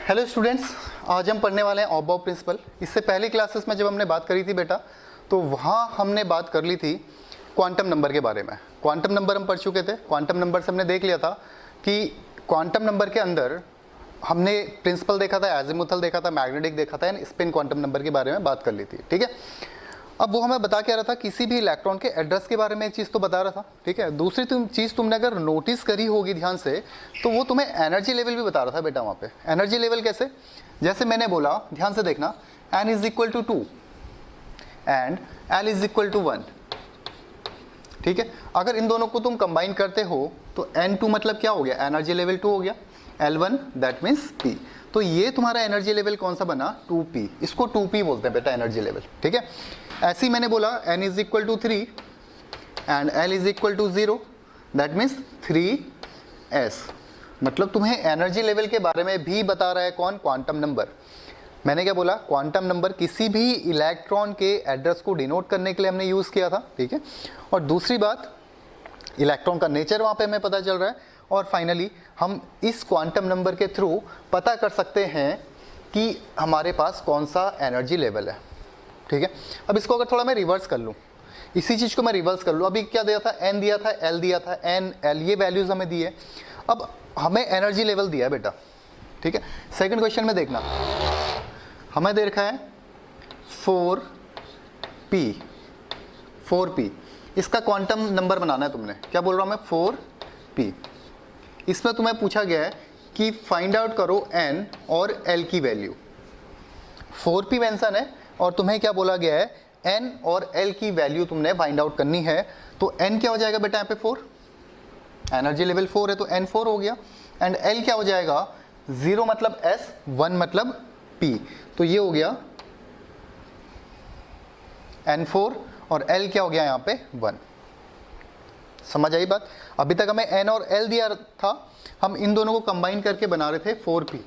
Hello students, आज हम पढ़ने वाले हैं ऑबॉब प्रिंसिपल। इससे पहली क्लासेस में जब हमने बात करी थी बेटा, तो वहाँ हमने बात कर ली थी क्वांटम नंबर के बारे में। क्वांटम नंबर हम पढ़ चुके थे। क्वांटम नंबर से हमने देख लिया था कि क्वांटम नंबर के अंदर हमने प्रिंसिपल देखा था, एजिमुथल देखा था, मैग्नेटिक देखा था, एंड स्पिन क्वांटम नंबर के बारे में बात कर ली थी। ठीक है, अब वो हमें बता क्या रहा था, किसी भी इलेक्ट्रॉन के एड्रेस के बारे में एक चीज़ तो बता रहा था। ठीक है, दूसरी चीज़ तुमने अगर नोटिस करी होगी ध्यान से, तो वो तुम्हें एनर्जी लेवल भी बता रहा था बेटा। वहाँ पे एनर्जी लेवल कैसे, जैसे मैंने बोला, ध्यान से देखना, n is equal to 2 and l is equal to 1। ठीक है, अगर इन दोनों को तुम कंबाइन करते हो तो n2 मतलब क्या हो गया, एनर्जी लेवल 2 हो गया, L1 दैट मीन्स P। तो ये तुम्हारा एनर्जी लेवल कौन सा बना, 2P। इसको 2P बोलते हैं बेटा, एनर्जी लेवल। ठीक है, ऐसे ही मैंने बोला n is equal to 3 and l is equal to 0 that means 3s। मतलब तुम्हें एनर्जी लेवल के बारे में भी बता रहा है कौन, क्वांटम नंबर। मैंने क्या बोला, क्वांटम नंबर किसी भी इलेक्ट्रॉन के एड्रेस को डिनोट करने के लिए हमने यूज़ किया था। ठीक है, और दूसरी बात, इलेक्ट्रॉन का नेचर वहाँ पे हमें पता चल रहा है। और फाइनली हम इस क्वांटम नंबर के थ्रू पता कर सकते हैं कि हमारे पास कौन सा एनर्जी लेवल है। ठीक है, अब इसको अगर थोड़ा मैं रिवर्स कर लूँ, इसी चीज़ को मैं रिवर्स कर लूँ। अभी क्या दिया था, n दिया था, l दिया था, n l ये वैल्यूज़ हमें दी है। अब हमें एनर्जी लेवल दिया है बेटा। ठीक है, सेकंड क्वेश्चन में देखना, हमें दे रखा है 4p। इसका क्वांटम नंबर बनाना है तुमने। क्या बोल रहा हूँ मैं, 4p। इसमें तुम्हें पूछा गया है कि फाइंड आउट करो n और l की वैल्यू। 4p मेंशन है और तुम्हें क्या बोला गया है, n और l की वैल्यू तुमने फाइंड आउट करनी है। तो n क्या हो जाएगा बेटा, यहाँ पे 4, एनर्जी लेवल 4 है तो n 4 हो गया। एंड l क्या हो जाएगा, 0 मतलब s, 1 मतलब p, तो ये हो गया n4 और l क्या हो गया यहाँ पे 1। समझ आई बात। अभी तक हमें n और l दिया था, हम इन दोनों को कंबाइन करके बना रहे थे 4p।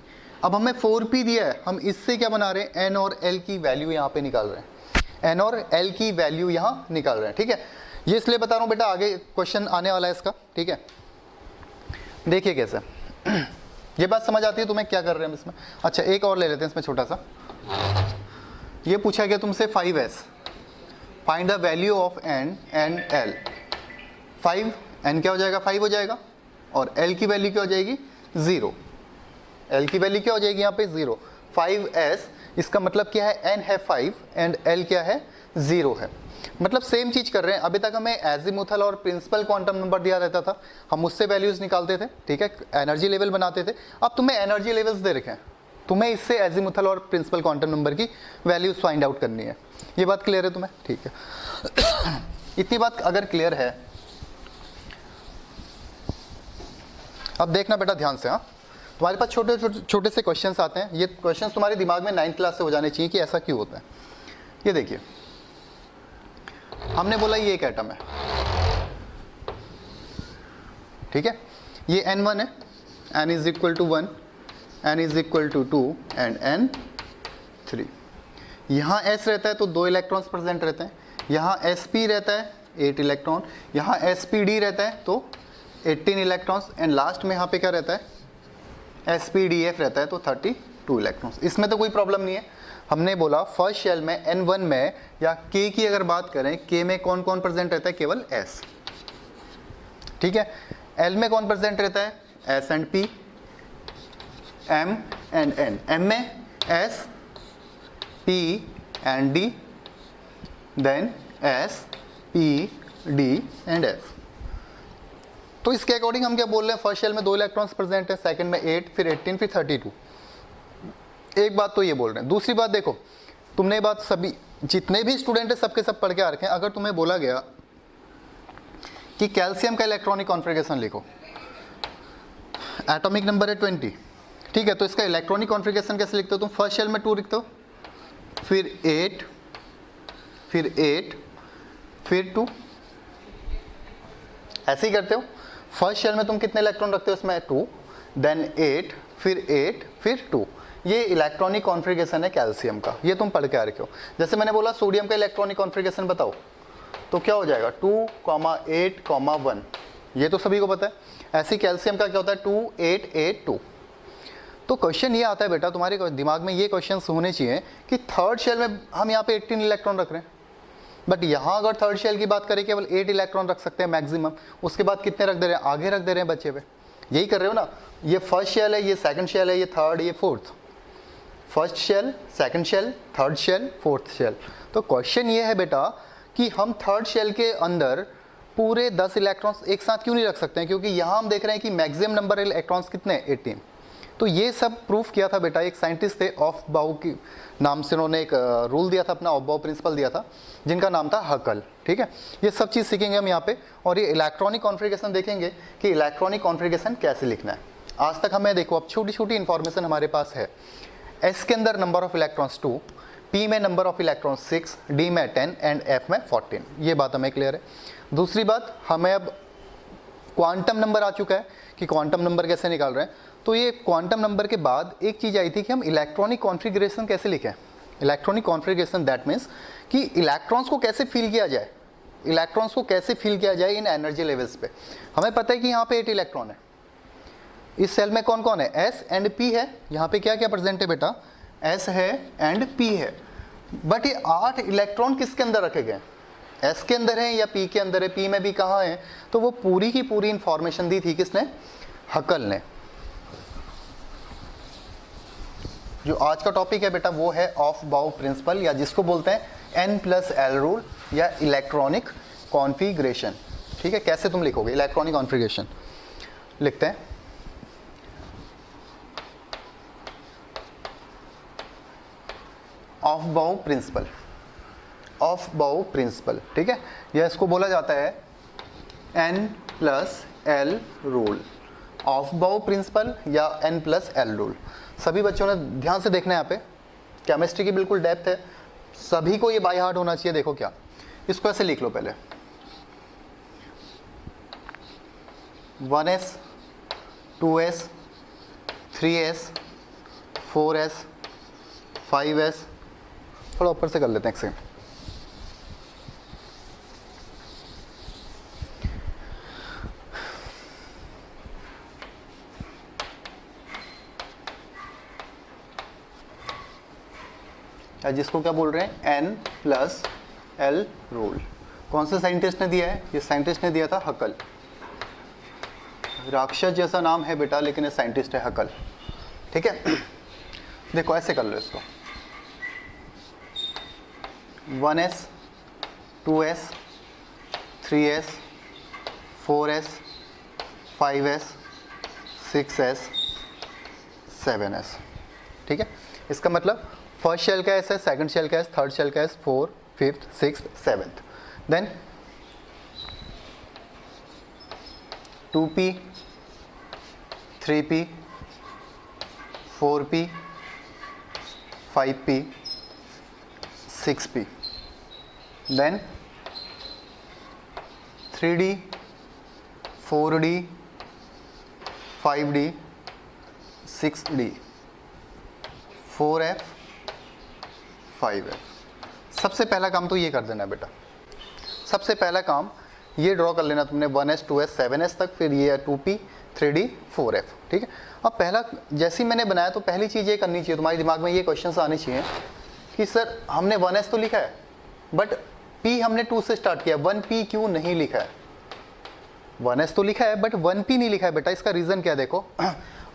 अब हमें 4p दिया है, हम इससे क्या बना रहे हैं, n और l की वैल्यू यहाँ पे निकाल रहे हैं। n और l की वैल्यू यहाँ निकाल रहे हैं। ठीक है, ये इसलिए बता रहा हूँ बेटा, आगे क्वेश्चन आने वाला है इसका। ठीक है, देखिए कैसे ये बात समझ आती है तुम्हें, क्या कर रहे हैं हम इसमें। अच्छा, एक और ले लेते हैं इसमें छोटा सा। ये पूछा गया तुमसे 5s, find the value of n and l। 5, n क्या हो जाएगा, 5 हो जाएगा, और l की वैल्यू क्या हो जाएगी, 0। l की वैल्यू क्या हो जाएगी यहाँ पे, 0। 5s, इसका मतलब क्या है, n है 5 एंड l क्या है, 0 है। मतलब सेम चीज़ कर रहे हैं। अभी तक हमें एजिमुथल और प्रिंसिपल क्वांटम नंबर दिया रहता था, हम उससे वैल्यूज़ निकालते थे। ठीक है, एनर्जी लेवल बनाते थे। अब तुम्हें एनर्जी लेवल्स दे रखे हैं, तुम्हें इससे एजिमुथल और प्रिंसिपल क्वांटम नंबर की वैल्यूज़ फाइंड आउट करनी है। ये बात क्लियर है तुम्हें? ठीक है इतनी बात अगर क्लियर है, अब देखना बेटा ध्यान से। हाँ, तुम्हारे पास छोटे से क्वेश्चंस आते हैं। ये क्वेश्चंस तुम्हारे दिमाग में 9th क्लास से हो जाने चाहिए कि ऐसा क्यों होता है। ये देखिए, हमने बोला ये एक एटम है। ठीक है, ये n1 है, n is equal to 1, n is equal to 2 and n3। यहाँ s रहता है तो 2 इलेक्ट्रॉन्स प्रेजेंट रहते हैं। यहाँ sp रहता है 8 इलेक्ट्रॉन, यहाँ spd रहता है तो 18 इलेक्ट्रॉन्स, एंड लास्ट में यहाँ पे क्या रहता है, spdf रहता है तो 32 इलेक्ट्रॉन्स। इसमें तो कोई प्रॉब्लम नहीं है। हमने बोला फर्स्ट शेल में n1 में या k की अगर बात करें, k में कौन कौन प्रेजेंट रहता है, केवल s। ठीक है, l में कौन प्रेजेंट रहता है, s and p, m and n। m में s, p and d, then s, p, d and f। तो इसके अकॉर्डिंग हम क्या बोल रहे हैं, फर्स्ट शेल में 2 इलेक्ट्रॉन्स प्रेजेंट है, सेकंड में 8, फिर 18, फिर 32। एक बात तो ये बोल रहे हैं। दूसरी बात देखो, तुमने ये बात सभी जितने भी स्टूडेंट है सबके सब पढ़ के आ रखे हैं। अगर तुम्हें बोला गया कि कैल्शियम का इलेक्ट्रॉनिक कॉन्फ़िगरेशन लिखो, एटॉमिक नंबर है 20। ठीक है, तो इसका इलेक्ट्रॉनिक कॉन्फ़िगरेशन कैसे लिखते हो तुम, फर्स्ट शेल में 2 लिखते हो, फिर 8, फिर 8, फिर 2, ऐसे ही करते हो। फर्स्ट शेल में तुम कितने इलेक्ट्रॉन रखते हो, इसमें 2, देन 8, फिर 8, फिर 2। ये इलेक्ट्रॉनिक कॉन्फ़िगरेशन है कैल्शियम का, ये तुम पढ़ के आ रखे हो। जैसे मैंने बोला सोडियम का इलेक्ट्रॉनिक कॉन्फ़िगरेशन बताओ, तो क्या हो जाएगा, 2, 8, 1। ये तो सभी को पता है। ऐसे कैल्शियम का क्या होता है, 2, 8, 8, 2। तो क्वेश्चन ये आता है बेटा, तुम्हारे दिमाग में ये क्वेश्चन होने चाहिए कि थर्ड शेल में हम यहाँ पे 18 इलेक्ट्रॉन रख रहे हैं, बट यहाँ अगर थर्ड शेल की बात करें केवल 8 इलेक्ट्रॉन रख सकते हैं मैक्सिमम, उसके बाद कितने रख दे रहे हैं, आगे रख दे रहे हैं बच्चे पे। यही कर रहे हो ना, ये फर्स्ट शेल है, ये सेकंड शेल है, ये थर्ड, ये fourth, first shell, second shell, third shell, fourth shell. तो क्वेश्चन ये है बेटा कि हम थर्ड शेल के अंदर पूरे 10 इलेक्ट्रॉन्स एक साथ क्यों नहीं रख सकते हैं, क्योंकि यहाँ हम देख रहे हैं कि मैक्सिमम नंबर इलेक्ट्रॉन्स कितने हैं, 18। तो ये सब प्रूफ किया था बेटा, एक साइंटिस्ट थे ऑफ बाउ के नाम से, उन्होंने एक रूल दिया था अपना, ऑफ बाउ प्रिंसिपल दिया था, जिनका नाम था हकल। ठीक है, ये सब चीज़ सीखेंगे हम यहाँ पे, और ये इलेक्ट्रॉनिक कॉन्फ़िगरेशन देखेंगे कि इलेक्ट्रॉनिक कॉन्फ़िगरेशन कैसे लिखना है। आज तक हमें देखो, अब छोटी छोटी इन्फॉर्मेशन हमारे पास है। एस के अंदर नंबर ऑफ इलेक्ट्रॉन्स 2, पी में नंबर ऑफ इलेक्ट्रॉन्स 6, डी में 10 एंड एफ में 14। ये बात हमें क्लियर है। दूसरी बात, हमें अब क्वांटम नंबर आ चुका है कि क्वांटम नंबर कैसे निकाल रहे हैं। तो ये क्वांटम नंबर के बाद एक चीज़ आई थी कि हम इलेक्ट्रॉनिक कॉन्फ़िगरेशन कैसे लिखें। इलेक्ट्रॉनिक कॉन्फ़िगरेशन दैट मीन्स कि इलेक्ट्रॉन्स को कैसे फील किया जाए, इलेक्ट्रॉन्स को कैसे फील किया जाए इन एनर्जी लेवल्स पे। हमें पता है कि यहाँ पे 8 इलेक्ट्रॉन है, इस सेल में कौन कौन है, एस एंड पी है। यहाँ पे क्या क्या प्रेजेंट है बेटा, एस है एंड पी है। बट ये 8 इलेक्ट्रॉन किसके अंदर रखे गए, एस के अंदर है या पी के अंदर है, पी में भी कहाँ है। तो वो पूरी की पूरी इंफॉर्मेशन दी थी किसने, हकल ने। जो आज का टॉपिक है बेटा वो है ऑफ बाउ प्रिंसिपल, या जिसको बोलते हैं N+L रूल या इलेक्ट्रॉनिक कॉन्फ़िगरेशन। ठीक है, कैसे तुम लिखोगे इलेक्ट्रॉनिक कॉन्फ़िगरेशन, लिखते हैं ऑफ बाउ प्रिंसिपल, ऑफ बाउ प्रिंसिपल। ठीक है, या इसको बोला जाता है N+L रूल, ऑफ बाउ प्रिंसिपल या N+L रूल। सभी बच्चों ने ध्यान से देखना है, यहाँ पे केमिस्ट्री की बिल्कुल डेप्थ है, सभी को ये बाय हार्ट होना चाहिए। देखो क्या, इसको ऐसे लिख लो पहले, 1s 2s 3s 4s 5s, थोड़ा ऊपर से कर लेते हैं एक सेकंड। जिसको क्या बोल रहे हैं, N+L रूल। कौन से साइंटिस्ट ने दिया है, ये साइंटिस्ट ने दिया था हकल। राक्षस जैसा नाम है बेटा, लेकिन ये साइंटिस्ट है हकल। ठीक है, देखो ऐसे कर लो इसको, 1s 2s 3s 4s 5s 6s 7s। ठीक है, इसका मतलब फर्स्ट शेल का एस है, सेकंड शेल का एस, थर्ड शेल का s, 4 5th 6th 7th, then 2p 3p 4p 5p 6p, then 3d 4d 5d 6d 4f 5f। सबसे पहला काम तो ये कर देना बेटा, सबसे पहला काम ये ड्रॉ कर लेना तुमने, 1s 2s 7s तक, फिर ये 2p 3d 4f। ठीक है, अब पहला जैसे ही मैंने बनाया तो पहली चीज़ ये करनी चाहिए, तुम्हारे दिमाग में ये क्वेश्चन आने चाहिए कि सर हमने 1s तो लिखा है, बट p हमने 2 से स्टार्ट किया, 1p क्यों नहीं लिखा है। 1s तो लिखा है बट 1p नहीं लिखा है बेटा, इसका रीज़न क्या है देखो।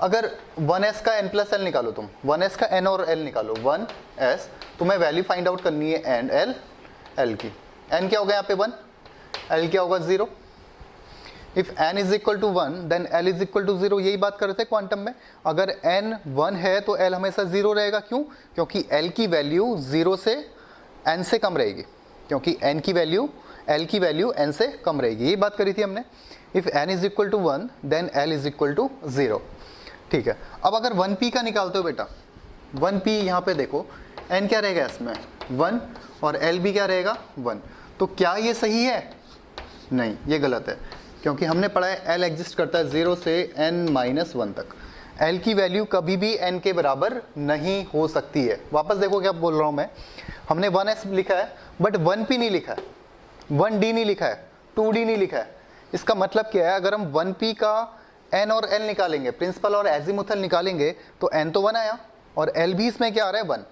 अगर 1s का N+L निकालो तुम, 1s का N और L निकालो, 1s तुम्हें वैल्यू फाइंड आउट करनी है एंड L की। N क्या होगा यहाँ पे 1, L क्या होगा 0। If N is equal to 1 then L is equal to 0, यही बात कर रहे थे क्वांटम में। अगर N 1 है तो L हमेशा 0 रहेगा, क्यों, क्योंकि L की वैल्यू 0 से N से कम रहेगी, क्योंकि N की वैल्यू L की वैल्यू N से कम रहेगी, यही बात करी थी हमने। If N is equal to 1 then L is equal to 0। ठीक है, अब अगर 1p का निकालते हो बेटा, 1p यहाँ पे देखो, n क्या रहेगा इसमें 1 और L भी क्या रहेगा 1, तो क्या ये सही है, नहीं ये गलत है, क्योंकि हमने पढ़ा है L एग्जिस्ट करता है 0 से n-1 तक। L की वैल्यू कभी भी n के बराबर नहीं हो सकती है। वापस देखो क्या बोल रहा हूँ मैं, हमने 1s लिखा है बट 1p नहीं लिखा है, 1d नहीं लिखा है, 2d नहीं लिखा है। इसका मतलब क्या है, अगर हम 1p का एन और एल निकालेंगे, प्रिंसिपल और एजीमुथल निकालेंगे, तो एन तो 1 आया और एल भी इसमें क्या आ रहा है 1।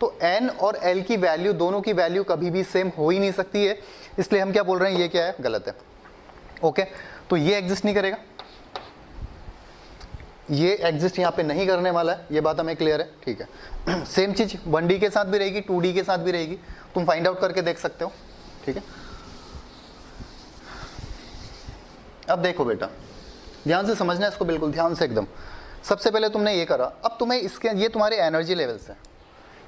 तो एन और एल की वैल्यू, दोनों की वैल्यू कभी भी सेम हो ही नहीं सकती है, इसलिए हम क्या बोल रहे हैं, ये क्या है, गलत है। ओके, तो ये एग्जिस्ट नहीं करेगा, ये एग्जिस्ट यहाँ पे नहीं करने वाला है, ये बात हमें क्लियर है, ठीक है। सेम चीज 1D के साथ भी रहेगी, 2D के साथ भी रहेगी, तुम फाइंड आउट करके देख सकते हो, ठीक है। अब देखो बेटा, ध्यान से समझना है इसको, बिल्कुल ध्यान से एकदम। सबसे पहले तुमने ये करा, अब तुम्हें इसके, ये तुम्हारे एनर्जी लेवल्स हैं,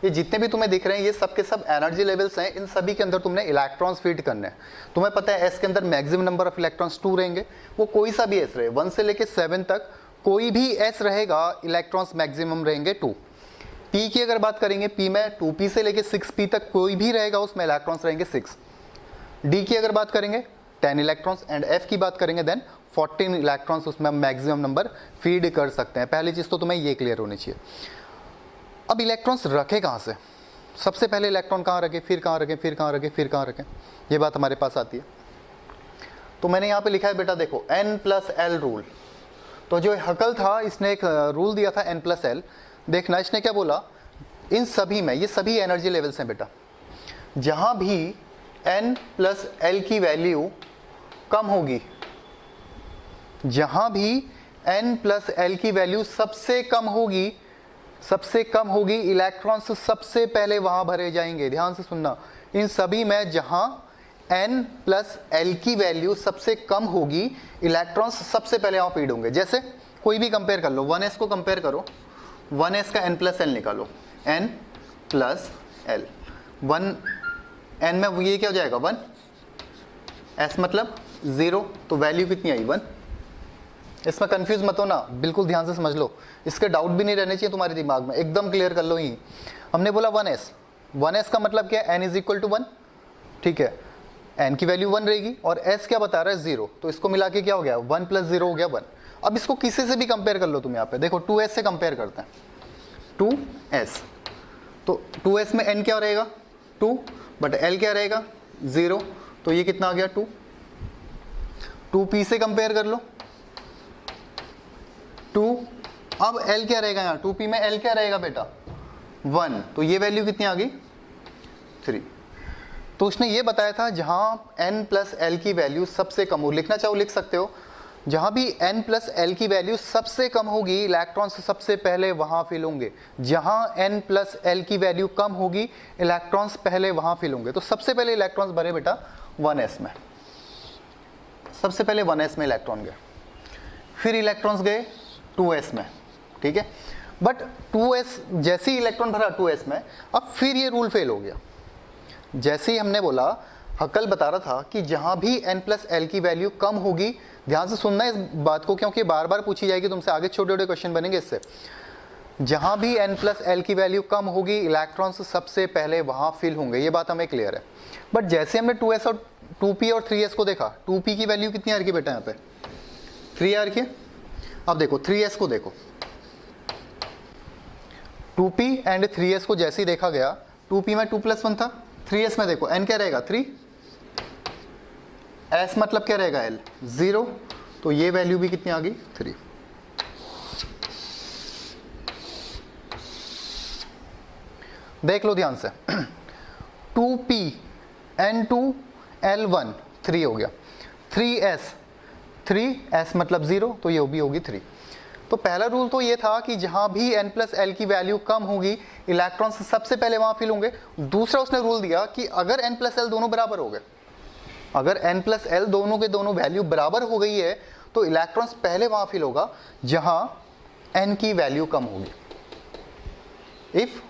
ये जितने भी तुम्हें दिख रहे हैं ये सब के सब एनर्जी लेवल्स हैं, इन सभी के अंदर तुमने इलेक्ट्रॉन्स फीड करने हैं। तुम्हें पता है एस के अंदर मैक्सिमम नंबर ऑफ इलेक्ट्रॉन्स 2 रहेंगे, वो कोई सा भी एस रहे, 1 से लेके 7 तक कोई भी एस रहेगा, इलेक्ट्रॉन्स मैक्सिमम रहेंगे 2। पी की अगर बात करेंगे, पी में 2p से लेके 6p तक कोई भी रहेगा, उसमें इलेक्ट्रॉन्स रहेंगे 6। डी की अगर बात करेंगे 10 इलेक्ट्रॉन्स, एंड एफ की बात करेंगे देन 14 इलेक्ट्रॉन्स उसमें मैक्सिमम नंबर फीड कर सकते हैं। पहली चीज तो तुम्हें ये क्लियर होनी चाहिए। अब इलेक्ट्रॉन्स रखे कहाँ से, सबसे पहले इलेक्ट्रॉन कहाँ रखे, फिर कहाँ रखे, फिर कहाँ रखे, फिर कहाँ रखे, ये बात हमारे पास आती है। तो मैंने यहाँ पे लिखा है बेटा, देखो N+L रूल। तो जो हकल था इसने एक रूल दिया था N+L। देखना इसने क्या बोला, इन सभी में, ये सभी एनर्जी लेवल्स हैं बेटा, जहां भी N+L की वैल्यू कम होगी, जहां भी N+L की वैल्यू सबसे कम होगी, इलेक्ट्रॉन्स सबसे पहले वहां भरे जाएंगे। ध्यान से सुनना, इन सभी में जहां N+L की वैल्यू सबसे कम होगी, इलेक्ट्रॉन्स सबसे पहले वहां फीड होंगे। जैसे कोई भी कंपेयर कर लो, 1s को कंपेयर करो, 1s का N+L निकालो, N+L 1, N में ये क्या हो जाएगा 1, S मतलब 0, तो वैल्यू कितनी आई 1। इसमें कंफ्यूज मत हो ना, बिल्कुल ध्यान से समझ लो, इसके डाउट भी नहीं रहने चाहिए तुम्हारे दिमाग में, एकदम क्लियर कर लो। ही हमने बोला 1s का मतलब क्या है, n = 1, ठीक है, n की वैल्यू 1 रहेगी और s क्या बता रहा है 0, तो इसको मिला के क्या हो गया 1 + 0 हो गया 1। अब इसको किसी से भी कंपेयर कर लो तुम, यहाँ पे देखो 2s से कंपेयर करते हैं, 2s, तो 2s में n क्या रहेगा 2, बट l क्या रहेगा 0, तो ये कितना आ गया 2। 2p से कंपेयर कर लो 2, अब l क्या रहेगा यहाँ, 2p में l क्या रहेगा बेटा 1, तो ये वैल्यू कितनी आ गई 3। तो उसने ये बताया था जहां N+L की वैल्यू सबसे कम हो, लिखना चाहो लिख सकते हो, जहां भी N+L की वैल्यू सबसे कम होगी, इलेक्ट्रॉन्स सबसे पहले वहां फिल होंगे। जहां N+L की वैल्यू कम होगी, इलेक्ट्रॉन्स पहले वहां फिल होंगे। तो सबसे पहले इलेक्ट्रॉन्स भरे बेटा 1s में, सबसे पहले 1s में इलेक्ट्रॉन गए, फिर इलेक्ट्रॉन्स गए 2s में, ठीक है। बट 2s जैसे ही इलेक्ट्रॉन भरा 2s में, अब फिर ये रूल फेल हो गया। जैसे ही हमने बोला, हकल बता रहा था कि जहां भी N+L की वैल्यू कम होगी, ध्यान से सुनना इस बात को, क्योंकि बार बार पूछी जाएगी तुमसे, आगे छोटे छोटे क्वेश्चन बनेंगे इससे। जहां भी N+L की वैल्यू कम होगी, इलेक्ट्रॉन्स सबसे पहले वहां फिल होंगे, ये बात हमें क्लियर है। बट जैसे हमने 2s और 2p और 3s को देखा, 2p की वैल्यू कितनी आ रही है बेटा, यहाँ पे 3 आ रही है। अब देखो 3s को देखो, 2p एंड 3s को जैसे ही देखा गया, 2p में 2+1 था, 3s में देखो n क्या रहेगा 3, s मतलब क्या रहेगा l 0, तो ये वैल्यू भी कितनी आ गई 3। देख लो ध्यान से, 2p n2 l1 3 हो गया, 3s मतलब 0, तो ये भी होगी 3। तो पहला रूल तो ये था कि जहां भी N+L की वैल्यू कम होगी, इलेक्ट्रॉन्स सबसे पहले वहां फिल होंगे। दूसरा उसने रूल दिया कि अगर N+L दोनों बराबर हो गए, अगर N+L दोनों के दोनों वैल्यू बराबर हो गई है, तो इलेक्ट्रॉन्स पहले वहां फिल होगा जहां n की वैल्यू कम होगी। If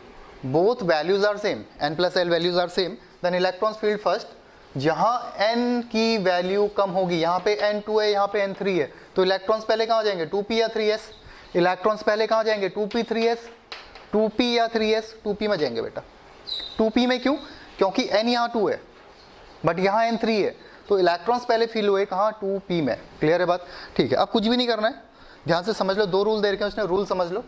both values are same, N+L values are same, then electrons filled first जहां n की वैल्यू कम होगी। यहाँ पे n2 है, यहाँ पे n3 है, तो इलेक्ट्रॉन्स पहले कहाँ जाएंगे 2p या 3s, इलेक्ट्रॉन्स पहले कहाँ जाएंगे 2p 3s, 2p या 3s, 2p में जाएंगे बेटा। 2p में क्यों, क्योंकि n यहाँ 2 है बट यहाँ n3 है, तो इलेक्ट्रॉन्स पहले फिल हुए कहाँ 2p में। क्लियर है बात, ठीक है। अब कुछ भी नहीं करना है, ध्यान से समझ लो, 2 रूल दे रखे हैं उसने, रूल समझ लो।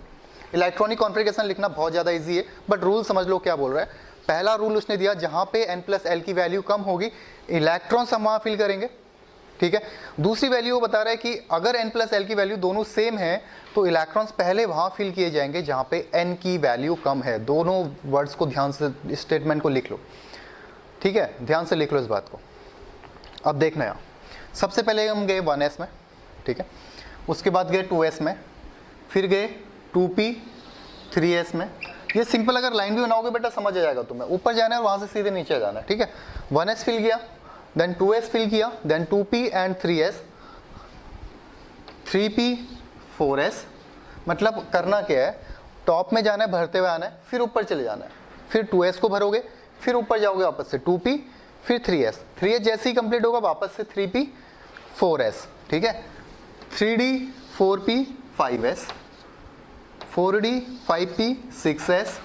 इलेक्ट्रॉनिक कॉन्फ़िगरेशन लिखना बहुत ज़्यादा ईजी है, बट रूल समझ लो क्या बोल रहा है। पहला रूल उसने दिया, जहां पे N+L की वैल्यू कम होगी, इलेक्ट्रॉन्स हम वहां फिल करेंगे, ठीक है। दूसरी वैल्यू वो बता रहा है कि अगर n प्लस एल की वैल्यू दोनों सेम है तो इलेक्ट्रॉन्स पहले वहां फिल किए जाएंगे जहां पे n की वैल्यू कम है। दोनों वर्ड्स को ध्यान से, स्टेटमेंट को लिख लो, ठीक है, ध्यान से लिख लो इस बात को। अब देखना यहाँ, सबसे पहले हम गए 1s में, ठीक है, उसके बाद गए 2s में, फिर गए 2p 3s में। ये सिंपल अगर लाइन भी बनाओगे बेटा समझ आ जाएगा तुम्हें। ऊपर जाना है और वहां से सीधे नीचे जाना है, ठीक है। 1s फिल किया, देन 2s फिल किया, then 2p and 3s, 3p 4s। मतलब करना क्या है, टॉप में जाना है, भरते हुए आना है, फिर ऊपर चले जाना है, फिर 2s को भरोगे, फिर ऊपर जाओगे वापस से 2p, फिर 3s। 3s जैसे ही कंप्लीट होगा वापस से 3p 4s, ठीक है। 3d 4p 5s, 4d 5p 6s,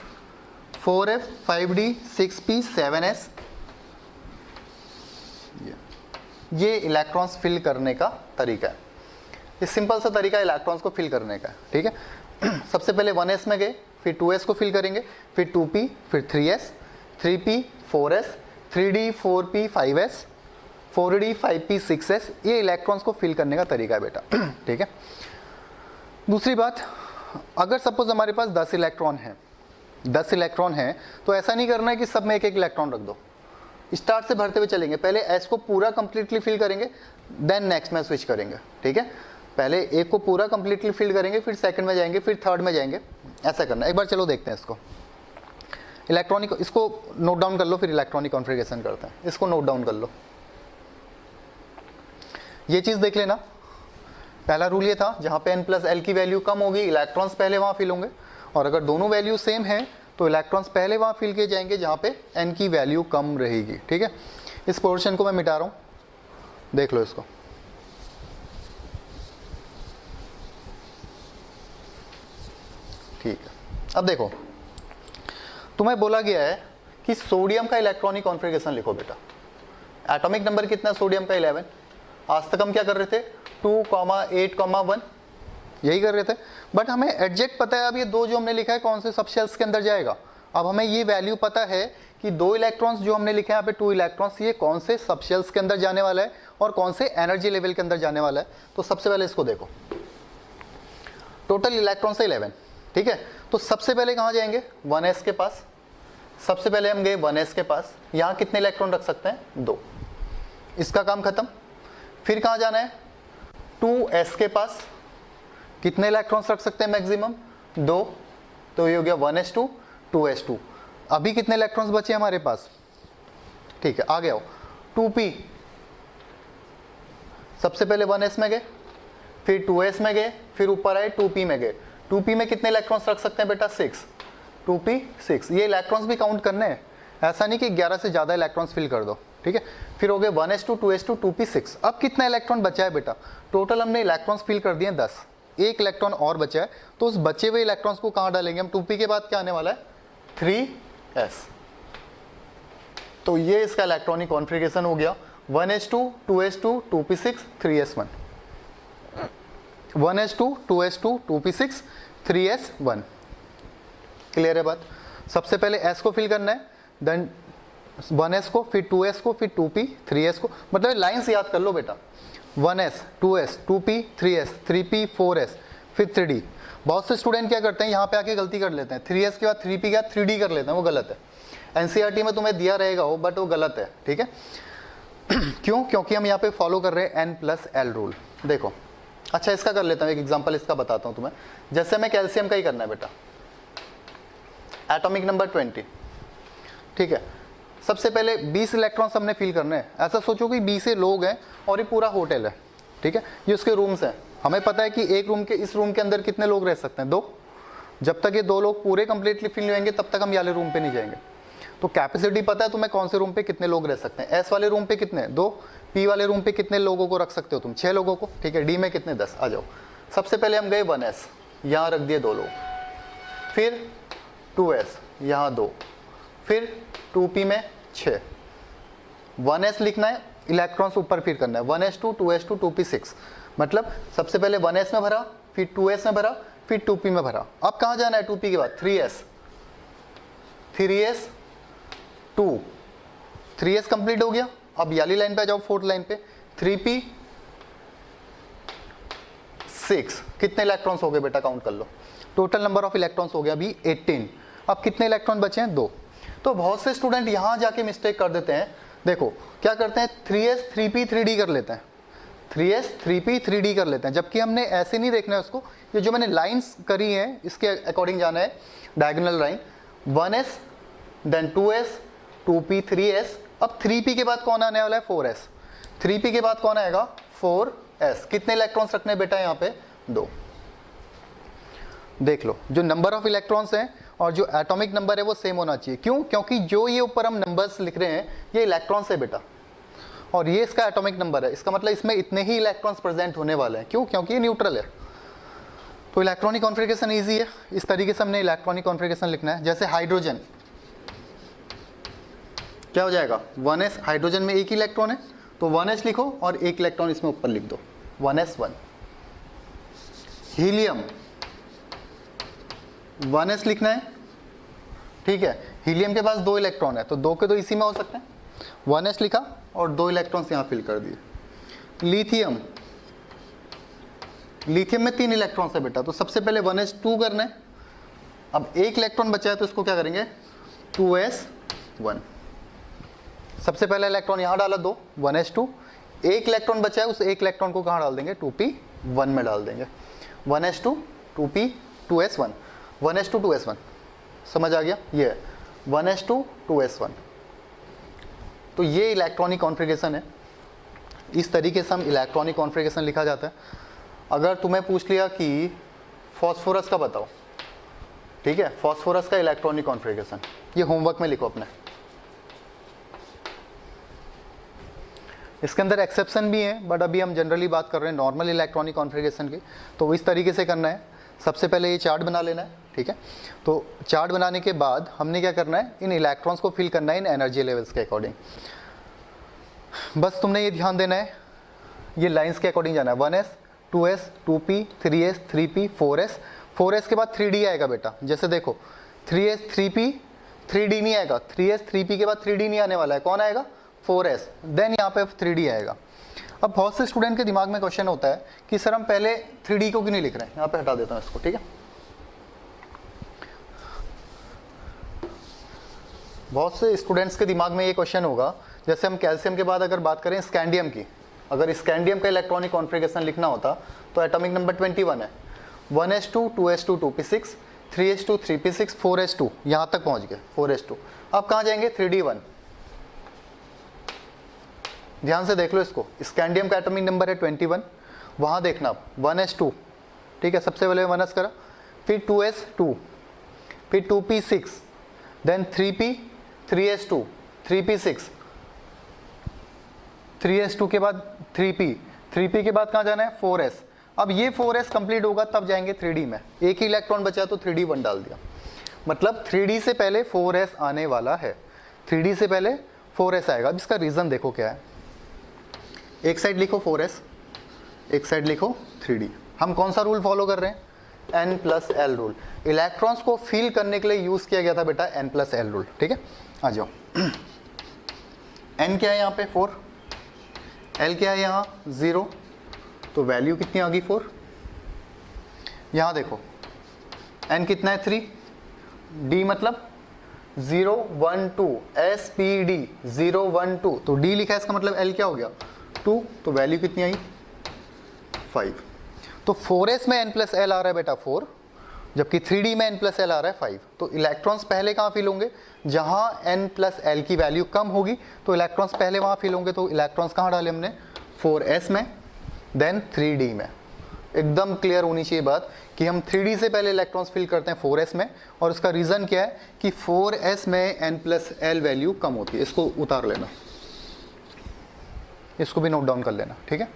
4f 5d 6p 7s। ये इलेक्ट्रॉन्स फिल करने का तरीका है। ये सिंपल सा तरीका इलेक्ट्रॉन्स को फिल करने का है, ठीक है। सबसे पहले 1s में गए, फिर 2s को फिल करेंगे, फिर 2p, फिर 3s, 3p 4s, 3d 4p 5s, 4d 5p 6s। ये इलेक्ट्रॉन्स को फिल करने का तरीका है बेटा, ठीक है। दूसरी बात, अगर सपोज हमारे पास 10 इलेक्ट्रॉन है, 10 इलेक्ट्रॉन है, तो ऐसा नहीं करना है कि सब में एक एक इलेक्ट्रॉन रख दो। स्टार्ट से भरते हुए चलेंगे, पहले एस को पूरा कंप्लीटली फिल करेंगे, देन नेक्स्ट में स्विच करेंगे, ठीक है। पहले एक को पूरा कंप्लीटली फिल करेंगे, फिर सेकंड में जाएंगे, फिर थर्ड में जाएंगे, ऐसा करना। एक बार चलो देखते हैं इसको। इलेक्ट्रॉनिक, इसको नोट डाउन कर लो, फिर इलेक्ट्रॉनिक कॉन्फ़िगरेशन करते हैं। इसको नोट डाउन कर लो, ये चीज़ देख लेना। पहला रूल ये था, जहाँ पे n प्लस एल की वैल्यू कम होगी इलेक्ट्रॉन्स पहले वहाँ फिल होंगे, और अगर दोनों वैल्यू सेम है तो इलेक्ट्रॉन्स पहले वहाँ फिल किए जाएंगे जहाँ पे n की वैल्यू कम रहेगी, ठीक है। इस पोर्शन को मैं मिटा रहा हूँ, देख लो इसको। ठीक है, अब देखो, तुम्हें बोला गया है कि सोडियम का इलेक्ट्रॉनिक कॉन्फ़िगरेशन लिखो बेटा। एटॉमिक नंबर कितना सोडियम का 11। आज तक हम क्या कर रहे थे, 2, 8, 1 यही कर रहे थे, बट हमें एग्जैक्ट पता है अब ये दो जो हमने लिखा है कौन से सब शेल्स के अंदर जाएगा। अब हमें ये वैल्यू पता है कि 2 इलेक्ट्रॉन्स जो हमने लिखे हैं यहाँ पे 2 इलेक्ट्रॉन्स, ये कौन से सब शेल्स के अंदर जाने वाला है और कौन से एनर्जी लेवल के अंदर जाने वाला है। तो सबसे पहले इसको देखो, टोटल इलेक्ट्रॉन्स है 11, ठीक है। तो सबसे पहले कहाँ जाएंगे, 1s के पास। सबसे पहले हम गए 1s के पास, यहाँ कितने इलेक्ट्रॉन रख सकते हैं, 2, इसका काम खत्म। फिर कहाँ जाना है, 2s के पास, कितने इलेक्ट्रॉन्स रख सकते हैं मैक्सिमम, 2, तो ये हो गया 1s2 2s2। अभी कितने इलेक्ट्रॉन्स बचे हमारे पास, ठीक है। आगे आओ, 2p, सबसे पहले 1s में गए, फिर 2s में गए, फिर ऊपर आए 2p में गए। 2p में कितने इलेक्ट्रॉन्स रख सकते हैं बेटा, 6, 2p 6। ये इलेक्ट्रॉन्स भी काउंट करने हैं, ऐसा नहीं कि 11 से ज़्यादा इलेक्ट्रॉन्स फिल कर दो, ठीक है। फिर हो गए 1s2 2s2 2p 6। अब कितना इलेक्ट्रॉन बचा है बेटा, टोटल हमने इलेक्ट्रॉन्स फिल कर दिए 10, एक इलेक्ट्रॉन और बचा है, तो उस बचे हुए इलेक्ट्रॉन्स को कहाँ डालेंगे हम, 2p के बाद क्या आने वाला है, 3s। तो ये इसका इलेक्ट्रॉनिक कॉन्फ़िगरेशन हो गया, 1s2 2s2 2p6 3s1, 1s2 2s2 2p6 3s1। Clear है बात। सबसे पहले s को फिल करना है, देन 1s को, फिर 2s को, फिर 2p 3s को। मतलब लाइंस याद कर लो बेटा, 1s 2s 2p 3s 3p 4s फिर 3d। बहुत से स्टूडेंट क्या करते हैं, यहाँ पे आके गलती कर लेते हैं, 3s के बाद 3p के बाद 3d कर लेते हैं, वो गलत है। एनसीईआरटी में तुम्हें दिया रहेगा वो, बट वो गलत है, ठीक है। क्यों, क्योंकि हम यहाँ पे फॉलो कर रहे हैं n प्लस एल रूल। देखो, अच्छा इसका कर लेता हूँ, एक एग्जाम्पल इसका बताता हूँ तुम्हें। जैसे हमें कैल्शियम का ही करना है बेटा, एटॉमिक नंबर 20, ठीक है। सबसे पहले 20 इलेक्ट्रॉन्स हमने फिल करने हैं। ऐसा सोचो कि 20 लोग हैं और ये पूरा होटल है, ठीक है। ये उसके रूम्स हैं, हमें पता है कि एक रूम के, इस रूम के अंदर कितने लोग रह सकते हैं, 2। जब तक ये 2 लोग पूरे कंप्लीटली फिल नहीं होंगे तब तक हम ये वाले रूम पे नहीं जाएंगे। तो कैपेसिटी पता है तुम्हें कौन से रूम पे कितने लोग रह सकते हैं। एस वाले रूम पे कितने, 2, पी वाले रूम पे कितने लोगों को रख सकते हो तुम, 6 लोगों को, ठीक है। डी में कितने, 10। आ जाओ, सबसे पहले हम गए 1s, यहाँ रख दिए 2 लोग, फिर 2s यहाँ 2, फिर 2p में 6, 1s लिखना है, इलेक्ट्रॉन्स ऊपर फिर करना है, 1s2 2s2 2p6। मतलब सबसे पहले 1s में भरा, फिर 2s में भरा, फिर 2p में भरा। अब कहाँ जाना है 2p के बाद, 3s 2, 3s कंप्लीट हो गया। अब याली लाइन पे आ जाओ, 4th लाइन पे, 3p 6, कितने इलेक्ट्रॉन्स हो गए बेटा, काउंट कर लो। टोटल नंबर ऑफ इलेक्ट्रॉन्स हो गया अभी 18। अब कितने इलेक्ट्रॉन बचे हैं, 2। तो बहुत से स्टूडेंट यहाँ जाके मिस्टेक कर देते हैं। देखो क्या करते हैं, 3s 3p 3d कर लेते हैं, 3s 3p 3d कर लेते हैं, जबकि हमने ऐसे नहीं देखना है उसको। ये जो मैंने लाइंस करी हैं इसके अकॉर्डिंग जाना है, diagonal line 1s then 2s 2p 3s। अब 3p के बाद कौन आने वाला है, 4s। 3p के बाद कौन आएगा, 4s। कितने इलेक्ट्रॉन्स रखने बेटा यहाँ पे, 2। देख लो जो नंबर ऑफ इलेक्ट्रॉन्स हैं और जो एटॉमिक नंबर है वो सेम होना चाहिए। क्यों, क्योंकि जो ये ऊपर हम नंबर्स लिख रहे हैं ये इलेक्ट्रॉन्स है बेटा, और ये इसका एटॉमिक नंबर है। इसका मतलब इसमें इतने ही इलेक्ट्रॉन्स प्रेजेंट होने वाले हैं। क्यों, क्योंकि ये न्यूट्रल है। तो इलेक्ट्रॉनिक कॉन्फ़िगरेशन ईजी है। इस तरीके से हमने इलेक्ट्रॉनिक कॉन्फ़िगरेशन लिखना है। जैसे हाइड्रोजन, क्या हो जाएगा, 1s। हाइड्रोजन में एक ही इलेक्ट्रॉन है तो 1s लिखो और एक इलेक्ट्रॉन इसमें ऊपर लिख दो, 1s1। हीलियम 1s लिखना है, ठीक है। हीलियम के पास 2 इलेक्ट्रॉन है तो 2 के तो इसी में हो सकते हैं, 1s लिखा और 2 इलेक्ट्रॉन्स यहाँ फिल कर दिए। लिथियम, लिथियम में 3 इलेक्ट्रॉन्स है बेटा, तो सबसे पहले 1s2 करना है। अब एक इलेक्ट्रॉन बचा है तो इसको क्या करेंगे, 2s1। सबसे पहला इलेक्ट्रॉन यहाँ डाला 2, 1s2। एक इलेक्ट्रॉन बचा है, उस एक इलेक्ट्रॉन को कहाँ डाल देंगे, 2p1 में डाल देंगे। 1s2 2p 2s1, 1s2 2s1। समझ आ गया, ये है 1s2 2s1। तो ये इलेक्ट्रॉनिक कॉन्फ़िगरेशन है। इस तरीके से हम इलेक्ट्रॉनिक कॉन्फ़िगरेशन लिखा जाता है। अगर तुम्हें पूछ लिया कि फॉस्फोरस का बताओ, ठीक है, फॉस्फोरस का इलेक्ट्रॉनिक कॉन्फ़िगरेशन, ये होमवर्क में लिखो अपने। इसके अंदर एक्सेप्शन भी है, बट अभी हम जनरली बात कर रहे हैं नॉर्मल इलेक्ट्रॉनिक कॉन्फ़िगरेशन की। तो इस तरीके से करना है। सबसे पहले ये चार्ट बना लेना है, ठीक है। तो चार्ट बनाने के बाद हमने क्या करना है, इन इलेक्ट्रॉन्स को फिल करना है इन एनर्जी लेवल्स के अकॉर्डिंग। बस तुमने ये ध्यान देना है, ये लाइंस के अकॉर्डिंग जाना है। 1s 2s 2p 3s 3p 4s। 4s के बाद 3d आएगा बेटा। जैसे देखो 3s 3p 3d नहीं आएगा, 3s 3p के बाद 3d नहीं आने वाला है, कौन आएगा, 4s। देन यहाँ पे 3d आएगा। अब बहुत से स्टूडेंट के दिमाग में क्वेश्चन होता है कि सर हम पहले 3d को क्यों नहीं लिख रहे हैं, यहाँ पे हटा देता हूँ इसको, ठीक है। बहुत से स्टूडेंट्स के दिमाग में ये क्वेश्चन होगा, जैसे हम कैल्शियम के बाद अगर बात करें स्कैंडियम की, अगर स्कैंडियम का इलेक्ट्रॉनिक कॉन्फ़िगरेशन लिखना होता तो एटॉमिक नंबर 21 है, 1s2 2s2 2p6 3s2 3p6 4s2, यहाँ तक पहुँच गए 4s2। अब कहाँ जाएंगे, 3d1। ध्यान से देख लो इसको, स्कैंडियम का एटॉमिक नंबर है 21, वहाँ देखना अब 1s2, ठीक है, सबसे पहले 1s करा, फिर 2s2, फिर 2p6, then 3p 3s2 3p6, 3s2 के बाद 3p के बाद कहाँ जाना है, 4s। अब ये 4s कंप्लीट होगा तब जाएंगे 3d में। एक ही इलेक्ट्रॉन बचा तो 3d1 डाल दिया, मतलब 3d से पहले 4s आने वाला है, 3d से पहले 4s आएगा। अब इसका रीज़न देखो क्या है, एक साइड लिखो 4s, एक साइड लिखो 3d। हम कौन सा रूल फॉलो कर रहे हैं, n+l रूल। इलेक्ट्रॉन्स को फील करने के लिए यूज़ किया गया था बेटा n+l रूल, ठीक है। आ जाओ, n क्या है यहाँ पे 4, l क्या है यहाँ 0, तो वैल्यू कितनी आ गई 4। यहाँ देखो n कितना है 3, d मतलब 0 1 2 SPD 0 1 2, तो d लिखा है, इसका मतलब l क्या हो गया 2, तो वैल्यू कितनी आई 5। तो 4s में n+l आ रहा है बेटा 4, जबकि 3d में n+l आ रहा है 5। तो इलेक्ट्रॉन्स पहले कहाँ फिल होंगे, जहाँ n+l की वैल्यू कम होगी तो इलेक्ट्रॉन्स पहले वहाँ फिल होंगे। तो इलेक्ट्रॉन्स कहाँ डाले हमने, 4s में, देन 3d में। एकदम क्लियर होनी चाहिए बात कि हम 3d से पहले इलेक्ट्रॉन्स फिल करते हैं 4s में, और उसका रीज़न क्या है कि 4s में n+l वैल्यू कम होती है। इसको उतार लेना, इसको भी नोट डाउन कर लेना, ठीक है।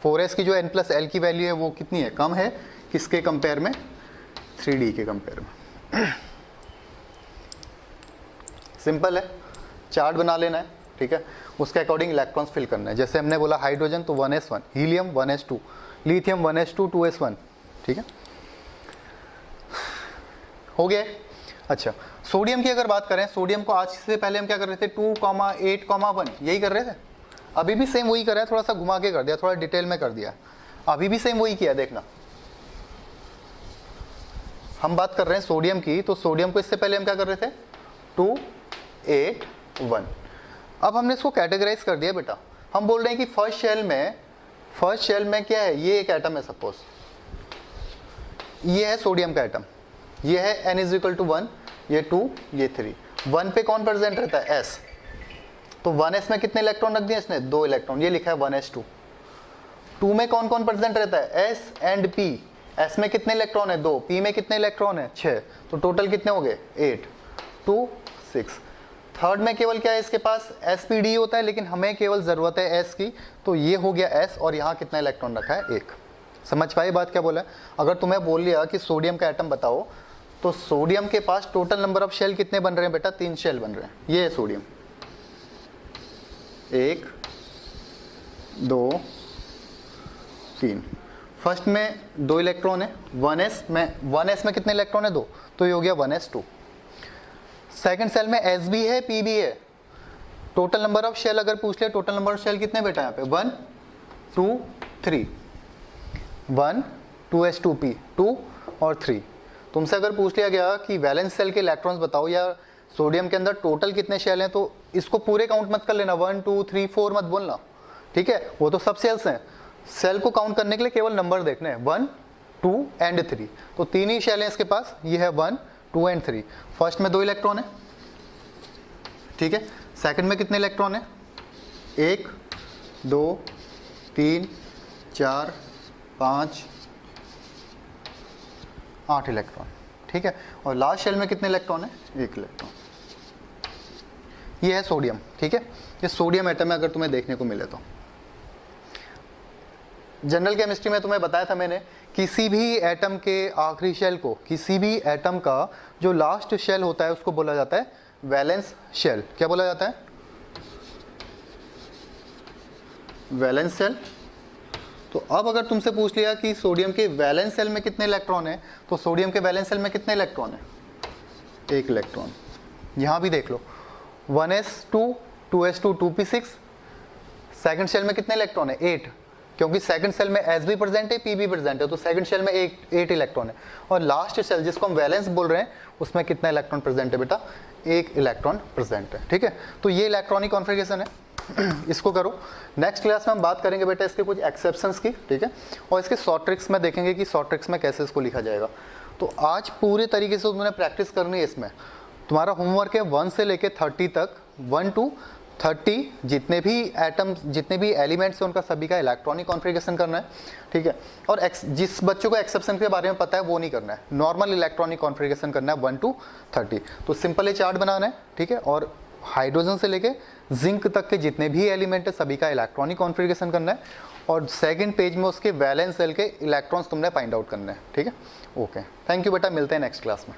4s की जो n+l की वैल्यू है वो कितनी है, कम है, किसके कंपेयर में, 3d के कंपेयर में। सिंपल है, चार्ट बना लेना है, ठीक है, उसके अकॉर्डिंग इलेक्ट्रॉन्स फिल करना है। जैसे हमने बोला हाइड्रोजन तो 1s1, helium 1s2, lithium 1s2 2s1, ठीक है, हो गया। अच्छा, सोडियम की अगर बात करें, सोडियम को आज से पहले हम क्या कर रहे थे, 2,8,1 यही कर रहे थे। अभी भी सेम वही कर रहा है, थोड़ा सा घुमा के कर दिया, थोड़ा डिटेल में कर दिया, अभी भी सेम वही किया, देखना हम बात कर रहे हैं सोडियम की, तो सोडियम को इससे पहले हम क्या कर रहे थे 2 8 1। अब हमने इसको कैटेगराइज कर दिया बेटा। हम बोल रहे हैं कि फर्स्ट शेल में क्या है, ये एक एटम है, सपोज ये है सोडियम का एटम, ये है n = 1, ये 2, ये 3। 1 पे कौन प्रेजेंट रहता है, s, तो 1s में कितने इलेक्ट्रॉन रख दिए इसने, 2 इलेक्ट्रॉन, ये लिखा है 1s2। 2 में कौन कौन प्रेजेंट रहता है, s एंड p। s में कितने इलेक्ट्रॉन है, 2, p में कितने इलेक्ट्रॉन है, 6, तो टोटल कितने हो गए 8, 2, 6। थर्ड में केवल क्या है इसके पास, sp_d होता है, लेकिन हमें केवल ज़रूरत है s की, तो ये हो गया s, और यहाँ कितना इलेक्ट्रॉन रखा है, 1। समझ पाए बात क्या बोला है। अगर तुम्हें बोल लिया कि सोडियम का एटम बताओ, तो सोडियम के पास टोटल नंबर ऑफ शेल कितने बन रहे हैं बेटा, 3 शेल बन रहे हैं। ये है सोडियम, 1 2 3। फर्स्ट में 2 इलेक्ट्रॉन है, 1s में कितने इलेक्ट्रॉन है, 2, तो ये हो गया 1s2। सेकंड सेल में s भी है, p भी है। टोटल नंबर ऑफ शेल अगर पूछ ले, टोटल नंबर ऑफ शेल कितने बेटा यहाँ पे, 1 2 3, 1 2s2p 2 और 3। तुमसे अगर पूछ लिया गया कि वैलेंस सेल के इलेक्ट्रॉन्स बताओ या सोडियम के अंदर टोटल कितने शेल हैं, तो इसको पूरे काउंट मत कर लेना, 1 2 3 4 मत बोलना, ठीक है, वो तो सब सेल्स हैं। सेल को काउंट करने के लिए केवल नंबर देखने हैं, 1 2 एंड 3, तो 3 ही शेल हैं इसके पास, ये है 1 2 एंड 3। फर्स्ट में 2 इलेक्ट्रॉन है, ठीक है, सेकंड में कितने इलेक्ट्रॉन है, 1 2 3 4 5 8 इलेक्ट्रॉन, ठीक है, और लास्ट शेल में कितने इलेक्ट्रॉन है, 1 इलेक्ट्रॉन। ये है सोडियम, ठीक है, ये सोडियम एटम है अगर तुम्हें देखने को मिले तो। जनरल केमिस्ट्री में तुम्हें बताया था मैंने, किसी भी एटम के आखिरी शेल को, किसी भी एटम का जो लास्ट शेल होता है उसको बोला जाता है वैलेंस शेल। क्या बोला जाता है, वैलेंस शेल। तो अब अगर तुमसे पूछ लिया कि सोडियम के वैलेंस सेल में कितने इलेक्ट्रॉन है, तो सोडियम के वैलेंस सेल में कितने इलेक्ट्रॉन है, 1 इलेक्ट्रॉन। यहाँ भी देख लो, 1s2 2s2 2p6। Second shell में कितने इलेक्ट्रॉन है, 8, क्योंकि सेकंड सेल में s भी प्रेजेंट है, p भी प्रेजेंट है, तो सेकंड शेल में 8 इलेक्ट्रॉन है। और लास्ट शेल जिसको हम वैलेंस बोल रहे हैं, उसमें कितना इलेक्ट्रॉन प्रेजेंट है बेटा, 1 इलेक्ट्रॉन प्रेजेंट है, ठीक है। तो ये इलेक्ट्रॉनिक कॉन्फ़िगरेशन है, इसको करो। नेक्स्ट क्लास में हम बात करेंगे बेटा इसके कुछ एक्सेप्शंस की, ठीक है, और इसके शॉर्ट ट्रिक्स में देखेंगे कि शॉर्ट ट्रिक्स में कैसे इसको लिखा जाएगा। तो आज पूरे तरीके से तुमने प्रैक्टिस करनी है। इसमें तुम्हारा होमवर्क है 1 से लेके 30 तक, 1 to 30 जितने भी एटम्स, जितने भी एलिमेंट्स हैं उनका सभी का इलेक्ट्रॉनिक कॉन्फ़िगरेशन करना है, ठीक है। और जिस बच्चों को एक्सेप्शन के बारे में पता है वो नहीं करना है, नॉर्मल इलेक्ट्रॉनिक कॉन्फ़िगरेशन करना है 1 to 30। तो सिंपल ये चार्ट बनाना है, ठीक है, और हाइड्रोजन से लेके जिंक तक के जितने भी एलिमेंट है सभी का इलेक्ट्रॉनिक कॉन्फ़िगरेशन करना है, और सेकंड पेज में उसके वैलेंस सेल के इलेक्ट्रॉन्स तुमने फाइंड आउट करना है, ठीक है। ओके, थैंक यू बेटा, मिलते हैं नेक्स्ट क्लास में।